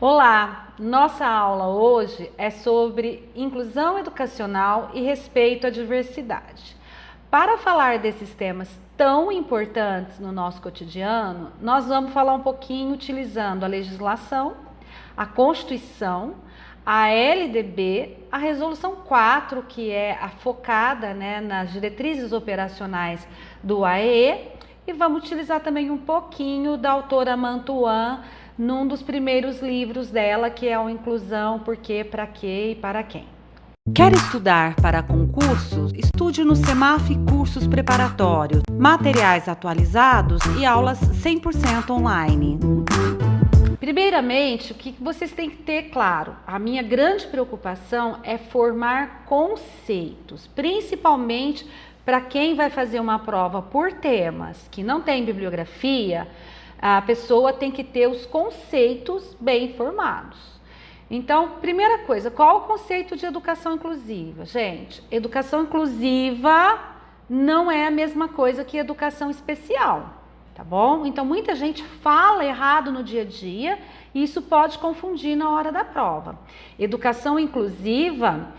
Olá, nossa aula hoje é sobre inclusão educacional e respeito à diversidade. Para falar desses temas tão importantes no nosso cotidiano, nós vamos falar um pouquinho utilizando a legislação, a Constituição, a LDB, a Resolução 4, que é a focada nas diretrizes operacionais do AEE, e vamos utilizar também um pouquinho da autora Mantuan, num dos primeiros livros dela, que é o Inclusão, Por quê, Pra quê e Para quem. Quer estudar para concursos? Estude no Semaf Cursos Preparatórios, materiais atualizados e aulas 100% online. Primeiramente, o que vocês têm que ter claro? A minha grande preocupação é formar conceitos, principalmente para quem vai fazer uma prova por temas que não tem bibliografia. A pessoa tem que ter os conceitos bem formados. Então, primeira coisa, qual o conceito de educação inclusiva? Gente, educação inclusiva não é a mesma coisa que educação especial, tá bom? Então, muita gente fala errado no dia a dia e isso pode confundir na hora da prova. Educação inclusiva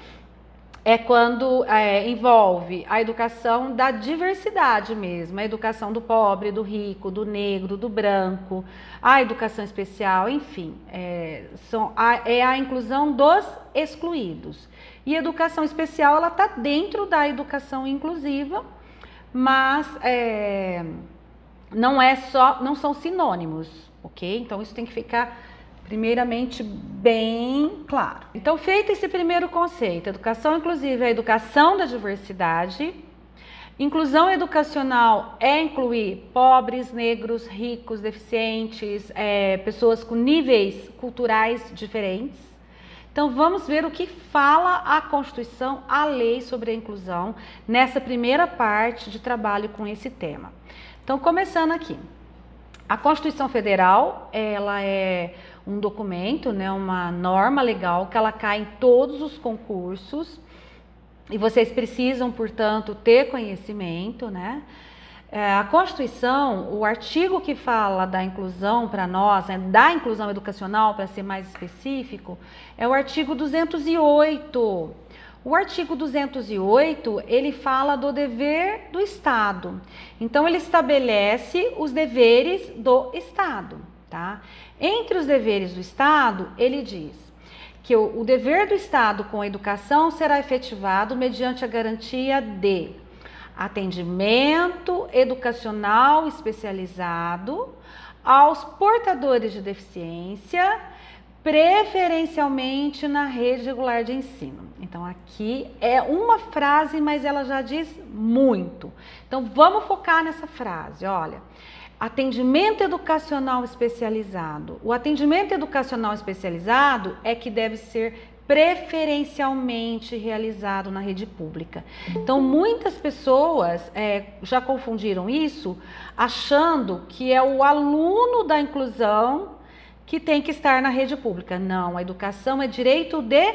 é quando envolve a educação da diversidade mesmo, a educação do pobre, do rico, do negro, do branco, a educação especial, enfim, é a inclusão dos excluídos. E educação especial, ela está dentro da educação inclusiva, mas não são sinônimos, ok? Então isso tem que ficar primeiramente bem claro. Então, feito esse primeiro conceito, educação inclusiva é a educação da diversidade. Inclusão educacional é incluir pobres, negros, ricos, deficientes, pessoas com níveis culturais diferentes. Então, vamos ver o que fala a Constituição, a lei sobre a inclusão, nessa primeira parte de trabalho com esse tema. Então, começando aqui. A Constituição Federal, ela é um documento, uma norma legal que ela cai em todos os concursos e vocês precisam, portanto, ter conhecimento, A Constituição, o artigo que fala da inclusão para nós, da inclusão educacional, para ser mais específico, é o artigo 208. O artigo 208, ele fala do dever do Estado. Então, ele estabelece os deveres do Estado, tá? Entre os deveres do Estado, ele diz que o dever do Estado com a educação será efetivado mediante a garantia de atendimento educacional especializado aos portadores de deficiência, preferencialmente na rede regular de ensino. Então, aqui é uma frase, mas ela já diz muito. Então, vamos focar nessa frase, olha. Atendimento educacional especializado. O atendimento educacional especializado é que deve ser preferencialmente realizado na rede pública. Então, muitas pessoas já confundiram isso, achando que é o aluno da inclusão que tem que estar na rede pública. Não, a educação é direito de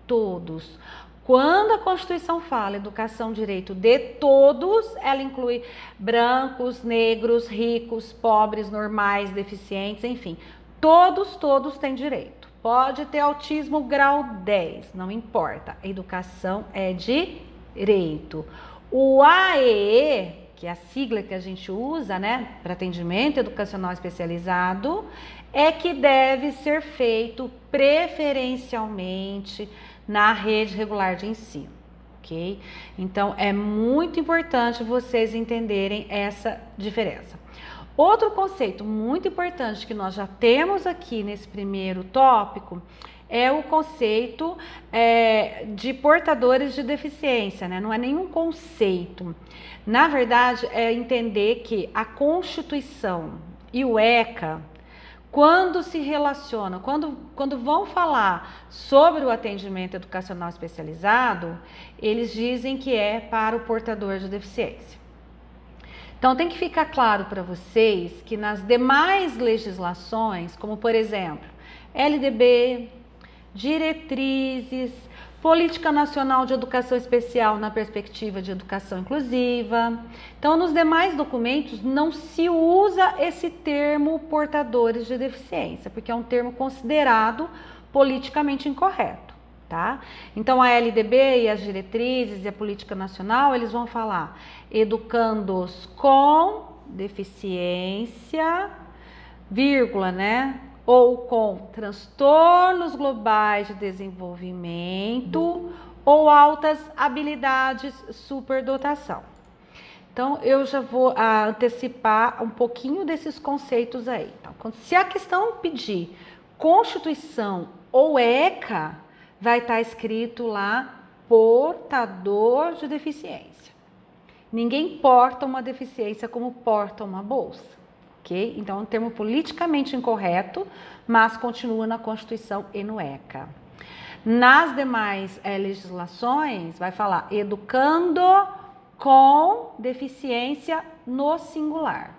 todos. Quando a Constituição fala educação direito de todos, ela inclui brancos, negros, ricos, pobres, normais, deficientes, enfim. Todos têm direito. Pode ter autismo grau 10, não importa. A educação é direito. O AEE, que é a sigla que a gente usa, para atendimento educacional especializado, é que deve ser feito preferencialmente na rede regular de ensino, ok? Então, é muito importante vocês entenderem essa diferença. Outro conceito muito importante que nós já temos aqui nesse primeiro tópico é o conceito de portadores de deficiência, Não é nenhum conceito. Na verdade, é entender que a Constituição e o ECA, quando se relacionam, quando vão falar sobre o atendimento educacional especializado, eles dizem que é para o portador de deficiência. Então, tem que ficar claro para vocês que nas demais legislações, como por exemplo, LDB, diretrizes, Política Nacional de Educação Especial na perspectiva de educação inclusiva. Então, nos demais documentos não se usa esse termo portadores de deficiência, porque é um termo considerado politicamente incorreto, tá? Então, a LDB e as diretrizes e a Política Nacional, eles vão falar educandos com deficiência, vírgula, né? Ou com transtornos globais de desenvolvimento ou altas habilidades superdotação. Então, eu já vou antecipar um pouquinho desses conceitos aí. Então, se a questão pedir Constituição ou ECA, vai estar escrito lá portador de deficiência. Ninguém porta uma deficiência como porta uma bolsa. Okay? Então, é um termo politicamente incorreto, mas continua na Constituição e no ECA. Nas demais legislações, vai falar educando com deficiência no singular,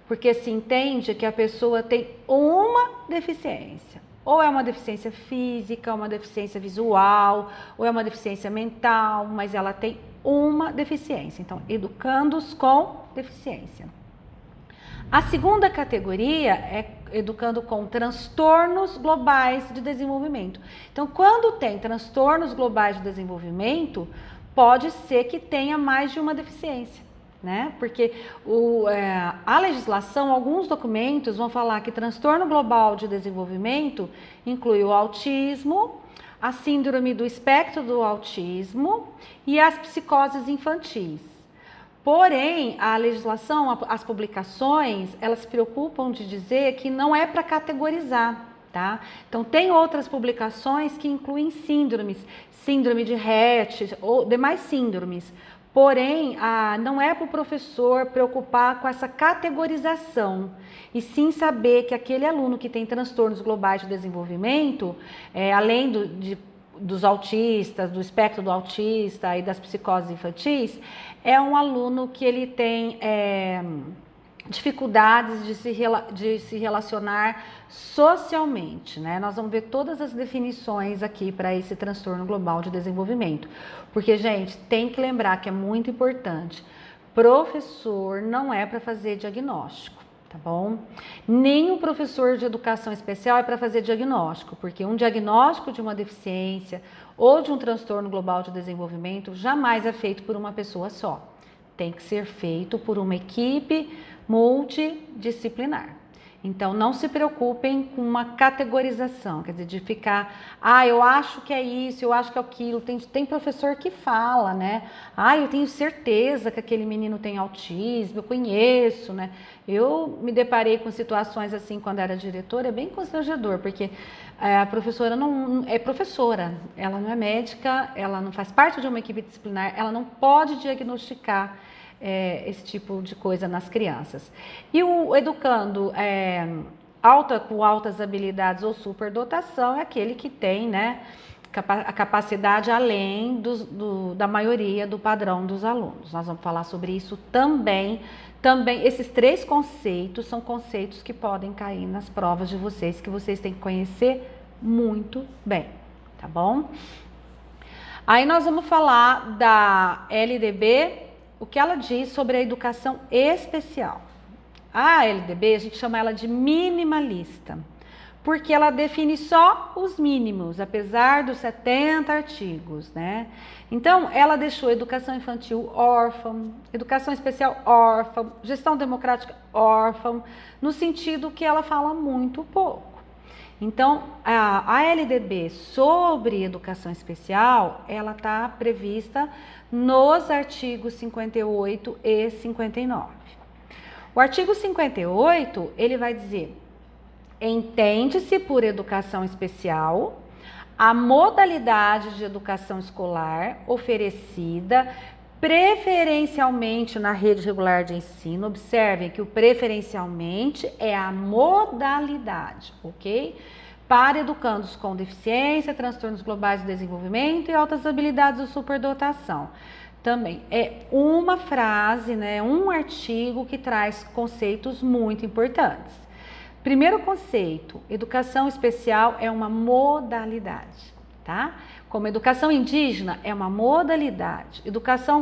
porque se entende que a pessoa tem uma deficiência, ou é uma deficiência física, uma deficiência visual, ou é uma deficiência mental, mas ela tem uma deficiência. Então, educandos com deficiência. A segunda categoria é educando com transtornos globais de desenvolvimento. Então, quando tem transtornos globais de desenvolvimento, pode ser que tenha mais de uma deficiência, né? Porque a legislação, alguns documentos vão falar que transtorno global de desenvolvimento inclui o autismo, a síndrome do espectro do autismo e as psicoses infantis. Porém, a legislação, as publicações, elas se preocupam de dizer que não é para categorizar, tá? Então, tem outras publicações que incluem síndromes, síndrome de Rett ou demais síndromes. Porém, não é para o professor preocupar com essa categorização, e sim saber que aquele aluno que tem transtornos globais de desenvolvimento, além dos autistas, do espectro do autista e das psicoses infantis, é um aluno que ele tem dificuldades de se relacionar socialmente, né? Nós vamos ver todas as definições aqui para esse transtorno global de desenvolvimento, porque, gente, tem que lembrar que é muito importante, professor não é para fazer diagnóstico, tá bom? Nem o professor de educação especial é para fazer diagnóstico, porque um diagnóstico de uma deficiência ou de um transtorno global de desenvolvimento jamais é feito por uma pessoa só. Tem que ser feito por uma equipe multidisciplinar. Então, não se preocupem com uma categorização, quer dizer, de ficar, eu acho que é isso, eu acho que é aquilo. Tem professor que fala, né? Eu tenho certeza que aquele menino tem autismo, eu conheço, né? Eu me deparei com situações assim quando era diretora, é bem constrangedor, porque a professora não é professora, ela não é médica, ela não faz parte de uma equipe disciplinar, ela não pode diagnosticar esse tipo de coisa nas crianças. E o educando com altas habilidades ou superdotação é aquele que tem, né, a capacidade além da maioria do padrão dos alunos. Nós vamos falar sobre isso também. Também esses três conceitos são conceitos que podem cair nas provas de vocês, que vocês têm que conhecer muito bem, tá bom? Aí nós vamos falar da LDB, o que ela diz sobre a educação especial. A LDB, a gente chama ela de minimalista, porque ela define só os mínimos, apesar dos 70 artigos, né? Então, ela deixou educação infantil órfã, educação especial órfã, gestão democrática órfã, no sentido que ela fala muito pouco. Então, a LDB sobre educação especial, ela está prevista nos artigos 58 e 59. O artigo 58, ele vai dizer: entende-se por educação especial a modalidade de educação escolar oferecida preferencialmente na rede regular de ensino. Observem que o preferencialmente é a modalidade, ok? Para educandos com deficiência, transtornos globais de desenvolvimento e altas habilidades de superdotação. Também é uma frase, né, um artigo que traz conceitos muito importantes. Primeiro conceito, educação especial é uma modalidade, tá? Como educação indígena é uma modalidade, educação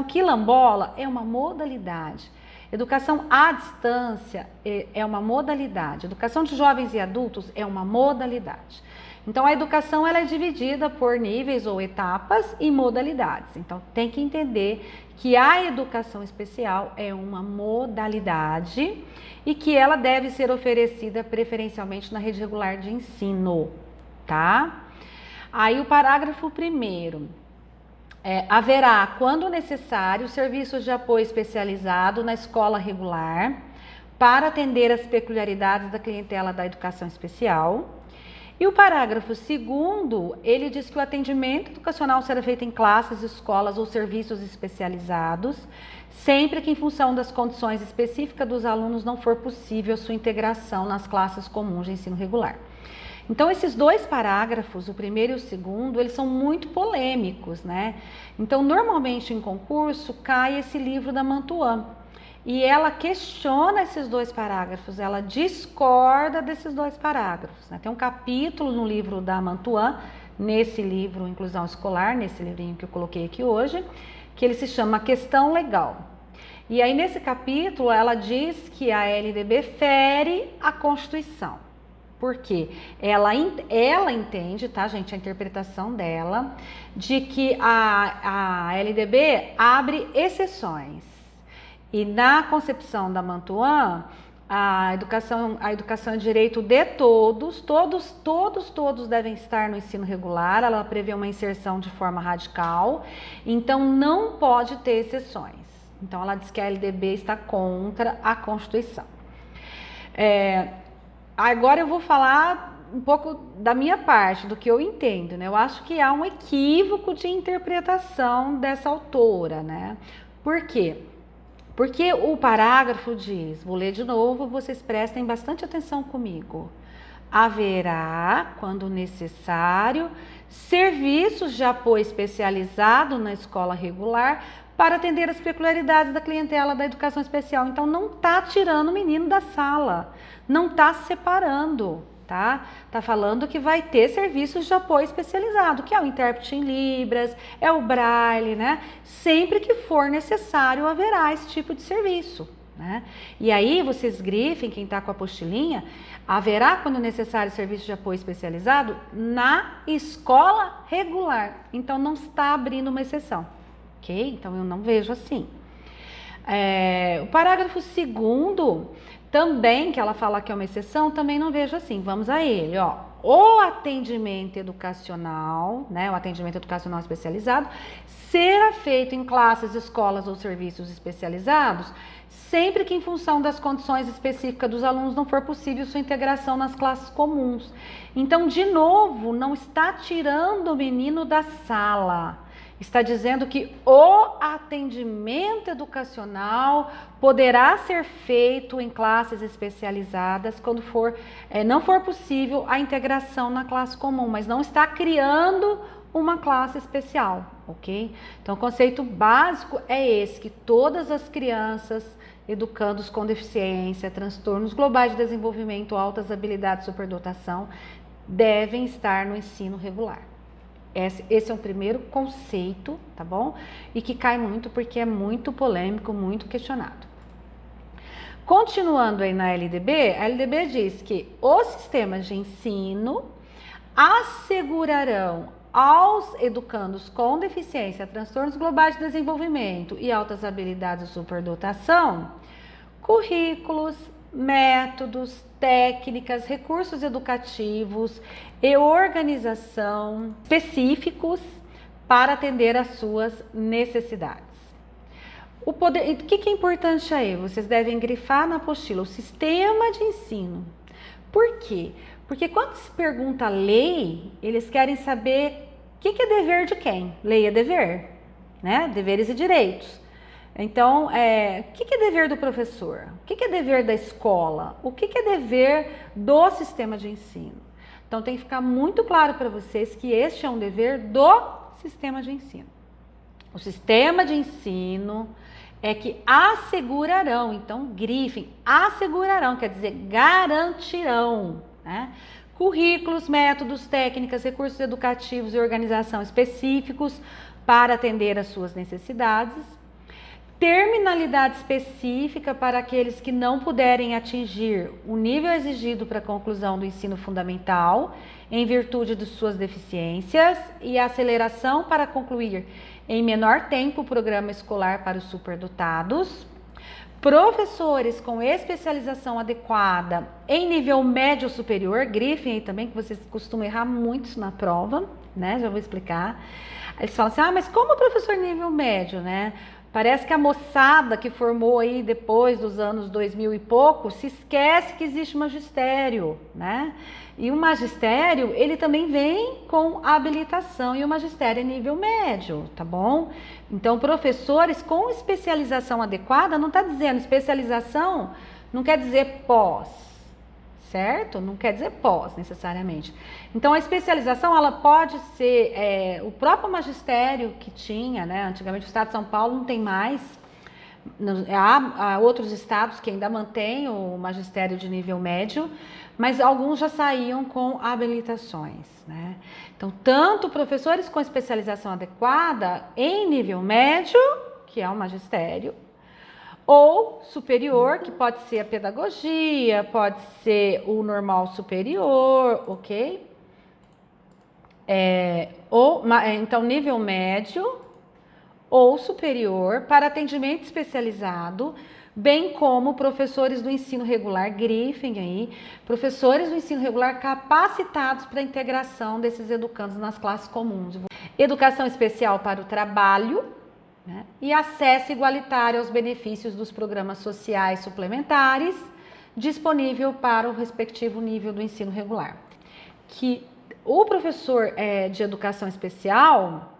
quilombola é uma modalidade, educação à distância é uma modalidade, educação de jovens e adultos é uma modalidade. Então, a educação ela é dividida por níveis ou etapas e modalidades. Então, tem que entender que a educação especial é uma modalidade e que ela deve ser oferecida preferencialmente na rede regular de ensino, tá? Aí, o parágrafo 1º. Haverá, quando necessário, serviços de apoio especializado na escola regular para atender às peculiaridades da clientela da educação especial. E o parágrafo 2º, ele diz que o atendimento educacional será feito em classes, escolas ou serviços especializados, sempre que em função das condições específicas dos alunos não for possível sua integração nas classes comuns de ensino regular. Então, esses dois parágrafos, o 1º e o 2º, eles são muito polêmicos, né? Então, normalmente em concurso, cai esse livro da Mantuan. E ela questiona esses dois parágrafos, ela discorda desses dois parágrafos, né? Tem um capítulo no livro da Mantuan, nesse livro Inclusão Escolar, nesse livrinho que eu coloquei aqui hoje, que ele se chama Questão Legal. E aí nesse capítulo ela diz que a LDB fere a Constituição. Por quê? Ela entende, tá, gente, a interpretação dela, de que a LDB abre exceções. E na concepção da Mantuan, a educação é direito de todos devem estar no ensino regular, ela prevê uma inserção de forma radical, então não pode ter exceções. Então ela diz que a LDB está contra a Constituição. Agora eu vou falar um pouco da minha parte, do que eu entendo, né? Eu acho que há um equívoco de interpretação dessa autora, né? Por quê? Porque o parágrafo diz, vou ler de novo, vocês prestem bastante atenção comigo. Haverá, quando necessário, serviços de apoio especializado na escola regular para atender as peculiaridades da clientela da educação especial. Então, não está tirando o menino da sala, não está separando, tá? Tá falando que vai ter serviços de apoio especializado, que é o intérprete em Libras, é o Braille, né? Sempre que for necessário, haverá esse tipo de serviço, né? E aí, vocês grifem, quem tá com a apostilinha, haverá, quando necessário, serviço de apoio especializado na escola regular. Então, não está abrindo uma exceção, ok? Então, eu não vejo assim. O parágrafo 2º, também, que ela fala que é uma exceção, também não vejo assim. Vamos a ele, ó. O atendimento educacional, né, o atendimento educacional especializado, será feito em classes, escolas ou serviços especializados, sempre que em função das condições específicas dos alunos não for possível sua integração nas classes comuns. Então, de novo, não está tirando o menino da sala. Está dizendo que o atendimento educacional poderá ser feito em classes especializadas quando não for possível a integração na classe comum, mas não está criando uma classe especial, ok? Então, o conceito básico é esse, que todas as crianças, educandos com deficiência, transtornos globais de desenvolvimento, altas habilidades, superdotação, devem estar no ensino regular. Esse é o primeiro conceito, tá bom? E que cai muito porque é muito polêmico, muito questionado. Continuando aí na LDB, a LDB diz que os sistemas de ensino assegurarão aos educandos com deficiência, transtornos globais de desenvolvimento e altas habilidades de superdotação, currículos, métodos, técnicas, recursos educativos e organização específicos para atender às suas necessidades. O que é importante aí? Vocês devem grifar na apostila o sistema de ensino. Por quê? Porque quando se pergunta lei, eles querem saber o que é dever de quem? Lei é dever, né? Deveres e direitos. Então, o que é dever do professor? O que é dever da escola? O que é dever do sistema de ensino? Então, tem que ficar muito claro para vocês que este é um dever do sistema de ensino. O sistema de ensino é que assegurarão, então grifem, assegurarão, quer dizer, garantirão, né? currículos, métodos, técnicas, recursos educativos e organização específicos para atender às suas necessidades, terminalidade específica para aqueles que não puderem atingir o nível exigido para a conclusão do ensino fundamental, em virtude de suas deficiências, e aceleração para concluir em menor tempo o programa escolar para os superdotados. Professores com especialização adequada em nível médio superior, grifem aí também, que vocês costumam errar muito isso na prova, né? Já vou explicar. Eles falam assim, mas como professor nível médio, né? Parece que a moçada que formou aí depois dos anos 2000 e pouco se esquece que existe magistério, né? E o magistério, ele também vem com habilitação, e o magistério é nível médio, tá bom? Então, professores com especialização adequada, não está dizendo especialização, não quer dizer pós, certo? Não quer dizer pós, necessariamente. Então, a especialização, ela pode ser o próprio magistério que tinha, né? Antigamente o estado de São Paulo não tem mais. Há outros estados que ainda mantêm o magistério de nível médio, mas alguns já saíam com habilitações, né? Então, tanto professores com especialização adequada em nível médio, que é o magistério, ou superior, que pode ser a pedagogia, pode ser o normal superior, ok? Então, nível médio ou superior para atendimento especializado, bem como professores do ensino regular, grifem aí, professores do ensino regular capacitados para a integração desses educandos nas classes comuns. Educação especial para o trabalho, né? E acesso igualitário aos benefícios dos programas sociais suplementares, disponível para o respectivo nível do ensino regular. Que o professor de educação especial,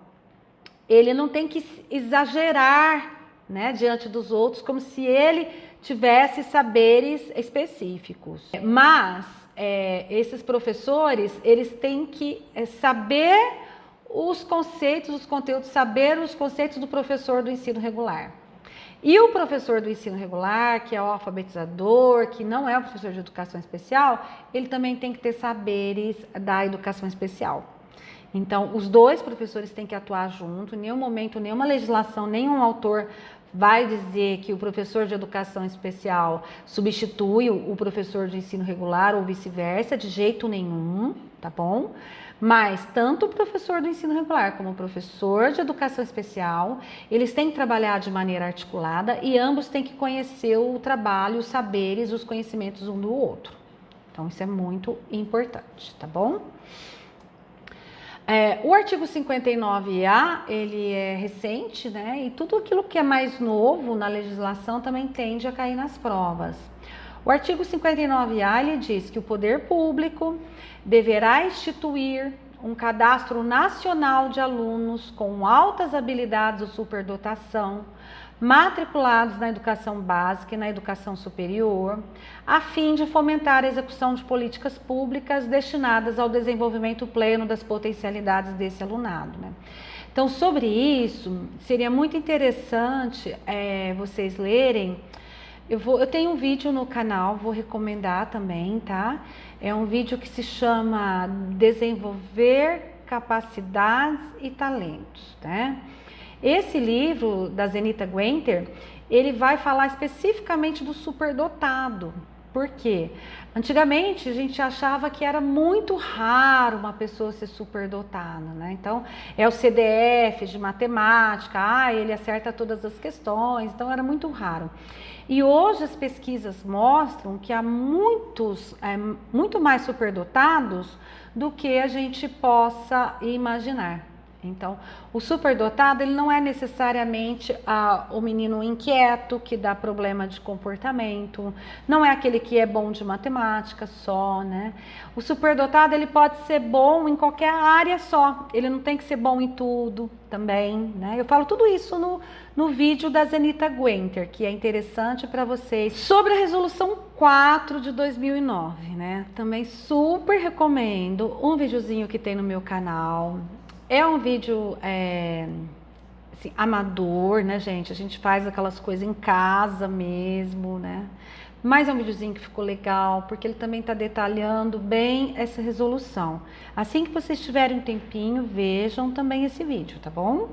ele não tem que exagerar, né, diante dos outros, como se ele tivesse saberes específicos. Mas esses professores, eles têm que saber os conceitos, os conteúdos, saber os conceitos do professor do ensino regular. E o professor do ensino regular, que é o alfabetizador, que não é o professor de educação especial, ele também tem que ter saberes da educação especial. Então, os dois professores têm que atuar junto. Em nenhum momento, nenhuma legislação, nenhum autor vai dizer que o professor de educação especial substitui o professor de ensino regular ou vice-versa, de jeito nenhum, tá bom? Mas tanto o professor do ensino regular como o professor de educação especial, eles têm que trabalhar de maneira articulada e ambos têm que conhecer o trabalho, os saberes, os conhecimentos um do outro. Então, isso é muito importante, tá bom? O artigo 59A, ele é recente, né? E tudo aquilo que é mais novo na legislação também tende a cair nas provas. O artigo 59A, ele diz que o poder público deverá instituir um cadastro nacional de alunos com altas habilidades ou superdotação, matriculados na educação básica e na educação superior, a fim de fomentar a execução de políticas públicas destinadas ao desenvolvimento pleno das potencialidades desse alunado, né? Então, sobre isso, seria muito interessante vocês lerem. Eu tenho um vídeo no canal, vou recomendar também, tá? É um vídeo que se chama Desenvolver Capacidades e Talentos, né? Esse livro da Zenita Guenter, ele vai falar especificamente do superdotado. Por quê? Antigamente a gente achava que era muito raro uma pessoa ser superdotada, né? Então é o CDF de matemática, ele acerta todas as questões, então era muito raro. E hoje as pesquisas mostram que há muitos, muito mais superdotados do que a gente possa imaginar. Então, o superdotado, ele não é necessariamente o menino inquieto, que dá problema de comportamento, não é aquele que é bom de matemática só, né? O superdotado, ele pode ser bom em qualquer área só, ele não tem que ser bom em tudo também, né? Eu falo tudo isso no vídeo da Zenita Guenter, que é interessante para vocês, sobre a resolução 4 de 2009, né? Também super recomendo um videozinho que tem no meu canal. É um vídeo assim, amador, né, gente? A gente faz aquelas coisas em casa mesmo, né? Mas é um videozinho que ficou legal, porque ele também está detalhando bem essa resolução. Assim que vocês tiverem um tempinho, vejam também esse vídeo, tá bom?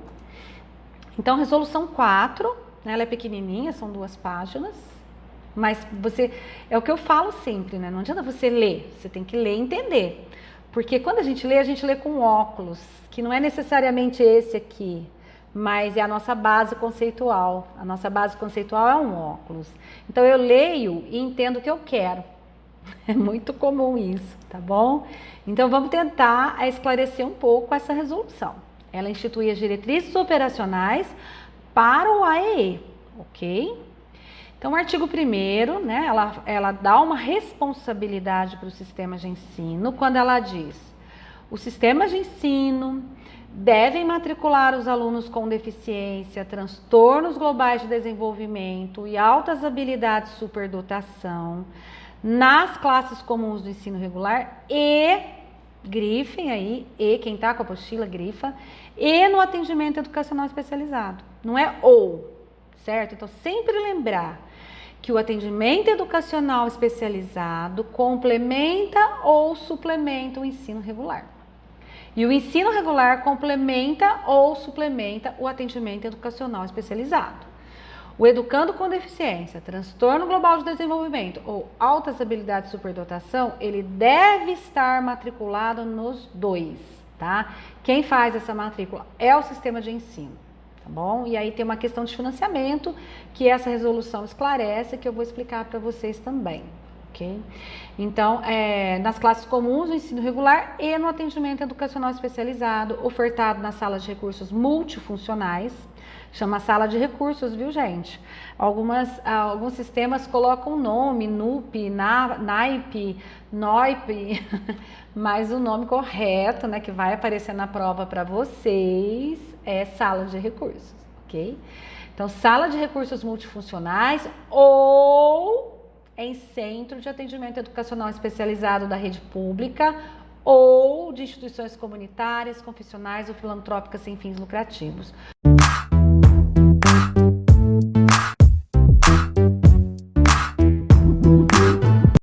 Então, resolução 4, né, ela é pequenininha, são 2 páginas. Mas é o que eu falo sempre, né? Não adianta você ler, você tem que ler e entender. Porque quando a gente lê com óculos, que não é necessariamente esse aqui, mas é a nossa base conceitual. A nossa base conceitual é um óculos. Então eu leio e entendo o que eu quero. É muito comum isso, tá bom? Então vamos tentar esclarecer um pouco essa resolução. Ela institui as diretrizes operacionais para o AEE, ok? Então o artigo 1º, né, ela dá uma responsabilidade para o sistema de ensino quando ela diz: os sistemas de ensino devem matricular os alunos com deficiência, transtornos globais de desenvolvimento e altas habilidades de superdotação nas classes comuns do ensino regular e, grifem aí, e quem está com a apostila, grifa, e no atendimento educacional especializado. Não é ou, certo? Então, sempre lembrar que o atendimento educacional especializado complementa ou suplementa o ensino regular. E o ensino regular complementa ou suplementa o atendimento educacional especializado. O educando com deficiência, transtorno global de desenvolvimento ou altas habilidades de superdotação, ele deve estar matriculado nos 2, tá? Quem faz essa matrícula é o sistema de ensino, tá bom? E aí tem uma questão de financiamento que essa resolução esclarece, que eu vou explicar para vocês também. Okay? Então, nas classes comuns do ensino regular e no atendimento educacional especializado, ofertado nas salas de recursos multifuncionais, chama sala de recursos, viu, gente? Alguns sistemas colocam nome, NUP, NAIP, NOIP, mas o nome correto, né, que vai aparecer na prova para vocês, é sala de recursos, ok? Então, sala de recursos multifuncionais ou em centro de atendimento educacional especializado da rede pública ou de instituições comunitárias, confessionais ou filantrópicas sem fins lucrativos.